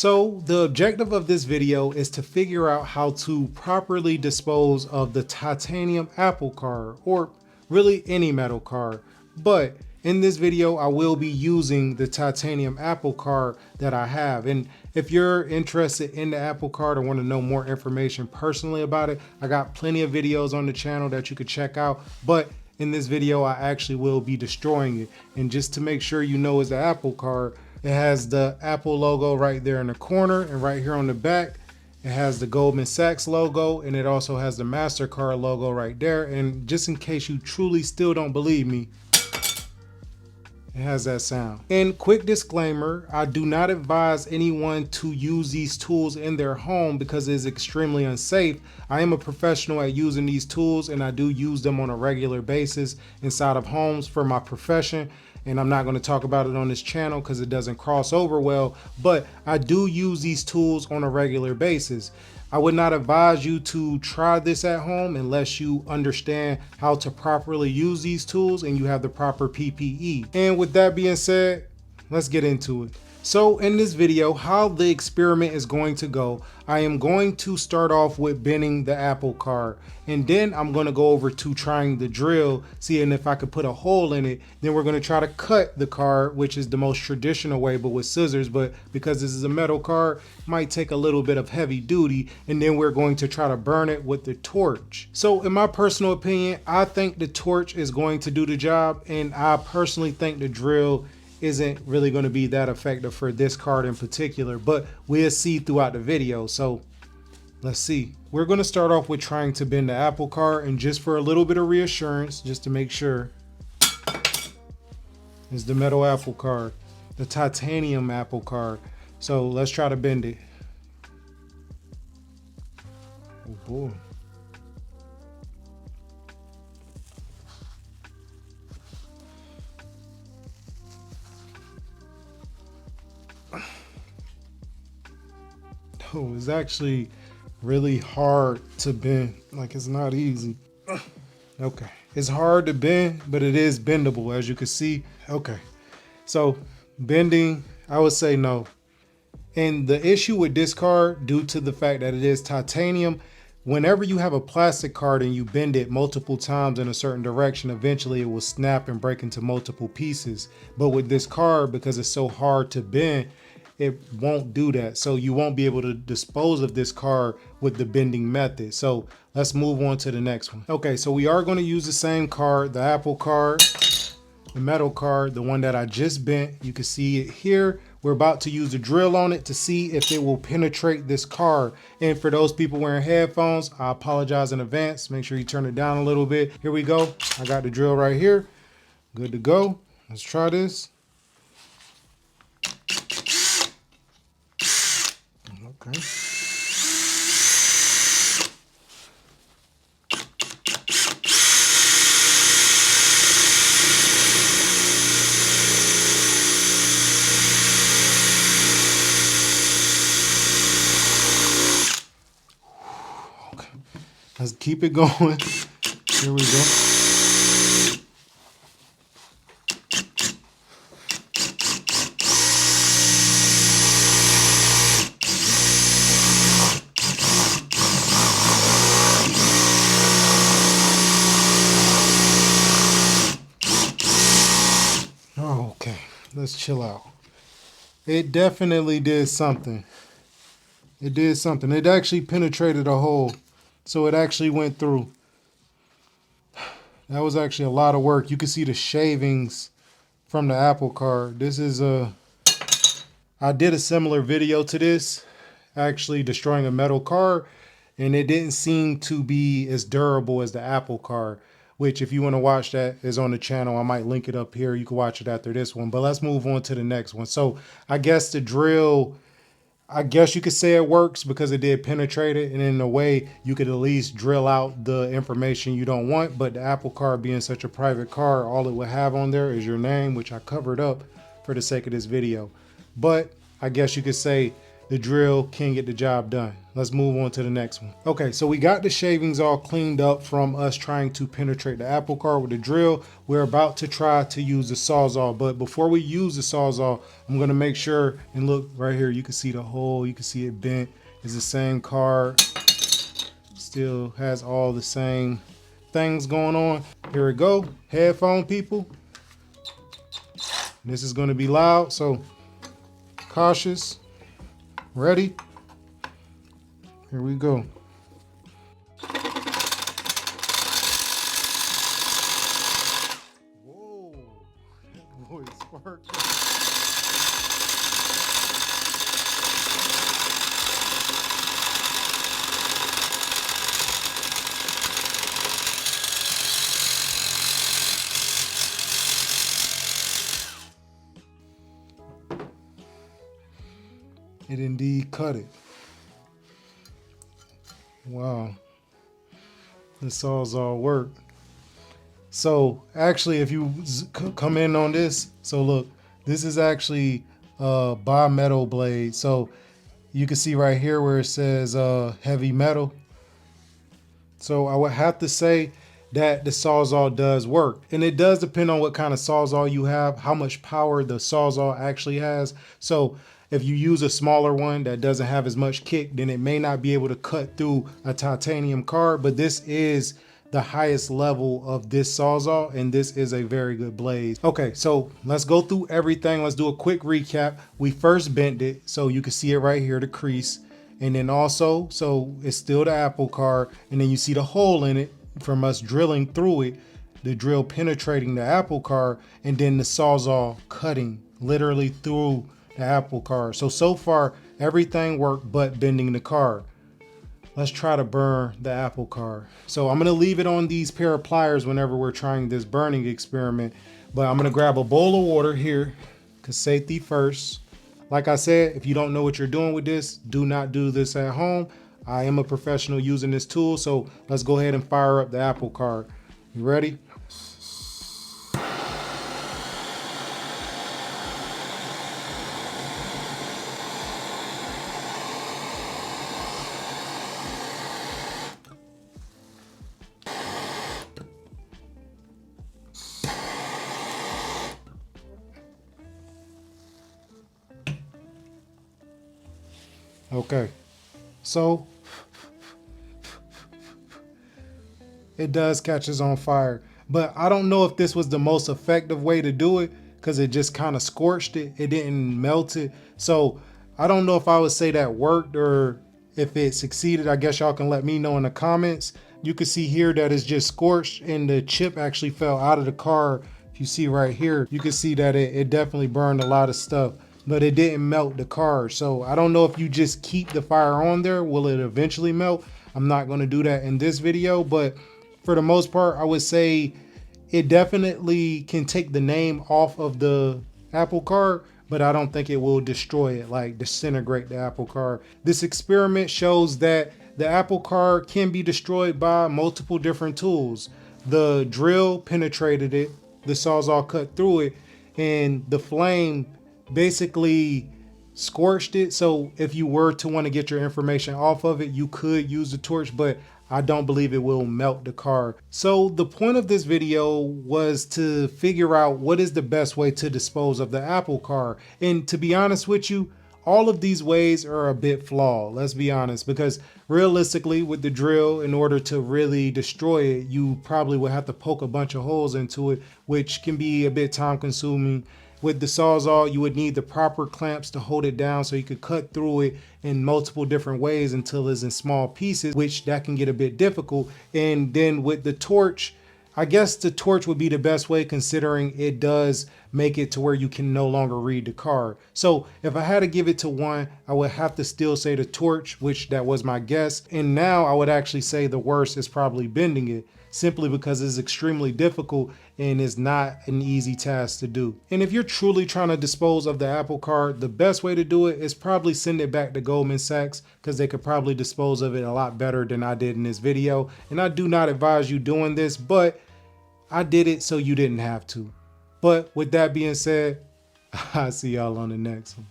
So the objective of this video is to figure out how to properly dispose of the titanium Apple card, or really any metal card. But in this video, I will be using the titanium Apple card that I have. And if you're interested in the Apple card or want to know more information personally about it, I got plenty of videos on the channel that you could check out. But in this video, I actually will be destroying it. And just to make sure you know it's the Apple card, it has the Apple logo right there in the corner, and right here on the back, it has the Goldman Sachs logo, and it also has the MasterCard logo right there. And just in case you truly still don't believe me, it has that sound. And quick disclaimer, I do not advise anyone to use these tools in their home because it is extremely unsafe. I am a professional at using these tools, and I do use them on a regular basis inside of homes for my profession. And I'm not going to talk about it on this channel because it doesn't cross over well, but I do use these tools on a regular basis. I would not advise you to try this at home unless you understand how to properly use these tools and you have the proper PPE. And with that being said, let's get into it. So in this video, how the experiment is going to go, I am going to start off with bending the Apple card, and then I'm going to go over to trying the drill, seeing if I could put a hole in it. Then we're going to try to cut the card, which is the most traditional way, but with scissors. But because this is a metal card, it might take a little bit of heavy duty, and then we're going to try to burn it with the torch. So in my personal opinion, I think the torch is going to do the job, and I personally think the drill isn't really going to be that effective for this card in particular, but we'll see throughout the video. So let's see. We're going to start off with trying to bend the Apple card, and just for a little bit of reassurance, just to make sure, it's the metal Apple card, the titanium Apple card. So let's try to bend it. Oh boy. Oh, it's actually really hard to bend. Like, it's not easy. Okay, it's hard to bend, but it is bendable, as you can see. Okay, so bending, I would say no. And the issue with this card, due to the fact that it is titanium, whenever you have a plastic card and you bend it multiple times in a certain direction, eventually it will snap and break into multiple pieces. But with this card, because it's so hard to bend, it won't do that. So you won't be able to dispose of this card with the bending method. So let's move on to the next one. Okay, so we are going to use the same card, the Apple card, the metal card, the one that I just bent. You can see it here. We're about to use a drill on it to see if it will penetrate this card. And for those people wearing headphones, I apologize in advance. Make sure you turn it down a little bit. Here we go. I got the drill right here. Good to go. Let's try this. Okay. Okay. Let's keep it going. Here we go. Okay, let's chill out. It definitely did something. It did something. It actually penetrated a hole. So it actually went through. That was actually a lot of work. You can see the shavings from the Apple card. This is I did a similar video to this, actually destroying a metal card, and it didn't seem to be as durable as the Apple card, which if you want to watch that is on the channel. I might link it up here. You can watch it after this one, but let's move on to the next one. So I guess the drill, I guess you could say it works because it did penetrate it, and in a way you could at least drill out the information you don't want. But the Apple card being such a private card, all it would have on there is your name, which I covered up for the sake of this video. But I guess you could say the drill can get the job done. Let's move on to the next one. Okay, so we got the shavings all cleaned up from us trying to penetrate the apple cart with the drill. We're about to try to use the Sawzall, but before we use the Sawzall, I'm gonna make sure, and look right here, you can see the hole, you can see it bent. It's the same card, still has all the same things going on. Here we go, headphone people. This is gonna be loud, so cautious. Ready? Here we go. Whoa, that boy sparked. It indeed cut it. Wow, the Sawzall work. So actually, if you come in on this, so look, this is actually a bimetal blade. So you can see right here where it says heavy metal. So I would have to say that the Sawzall does work. And it does depend on what kind of Sawzall you have, how much power the Sawzall actually has. So if you use a smaller one that doesn't have as much kick, then it may not be able to cut through a titanium card, but this is the highest level of this Sawzall, and this is a very good blade. Okay, so let's go through everything. Let's do a quick recap. We first bent it, so you can see it right here, the crease. And then also, so it's still the apple card, and then you see the hole in it from us drilling through it, the drill penetrating the apple card, and then the Sawzall cutting literally through the apple card. So far, everything worked but bending the card. Let's try to burn the apple card. So I'm gonna leave it on these pair of pliers whenever we're trying this burning experiment, but I'm gonna grab a bowl of water here, because safety first. Like I said, if you don't know what you're doing with this, do not do this at home. I am a professional using this tool, so let's go ahead and fire up the apple card. You ready? Okay, so it does catches on fire, but I don't know if this was the most effective way to do it because it just kind of scorched it. It didn't melt it. So I don't know if I would say that worked or if it succeeded. I guess y'all can let me know in the comments. You can see here that it's just scorched and the chip actually fell out of the car. If you see right here, you can see that it definitely burned a lot of stuff, but it didn't melt the card. So I don't know if you just keep the fire on there, will it eventually melt? I'm not gonna do that in this video, but for the most part, I would say it definitely can take the name off of the Apple card, but I don't think it will destroy it, like disintegrate the Apple card. This experiment shows that the Apple card can be destroyed by multiple different tools. The drill penetrated it, the Sawzall cut through it, and the flame basically scorched it. So if you were to want to get your information off of it, you could use the torch, but I don't believe it will melt the card. So the point of this video was to figure out what is the best way to dispose of the Apple card. And to be honest with you, all of these ways are a bit flawed, let's be honest, because realistically with the drill, in order to really destroy it, you probably would have to poke a bunch of holes into it, which can be a bit time consuming. With the Sawzall, you would need the proper clamps to hold it down so you could cut through it in multiple different ways until it's in small pieces, which that can get a bit difficult. And then with the torch, I guess the torch would be the best way considering it does make it to where you can no longer read the card. So if I had to give it to one, I would have to still say the torch, which that was my guess. And now I would actually say the worst is probably bending it, simply because it's extremely difficult and it's not an easy task to do. And if you're truly trying to dispose of the Apple card, the best way to do it is probably send it back to Goldman Sachs, because they could probably dispose of it a lot better than I did in this video. And I do not advise you doing this, but I did it so you didn't have to. But with that being said, I'll see y'all on the next one.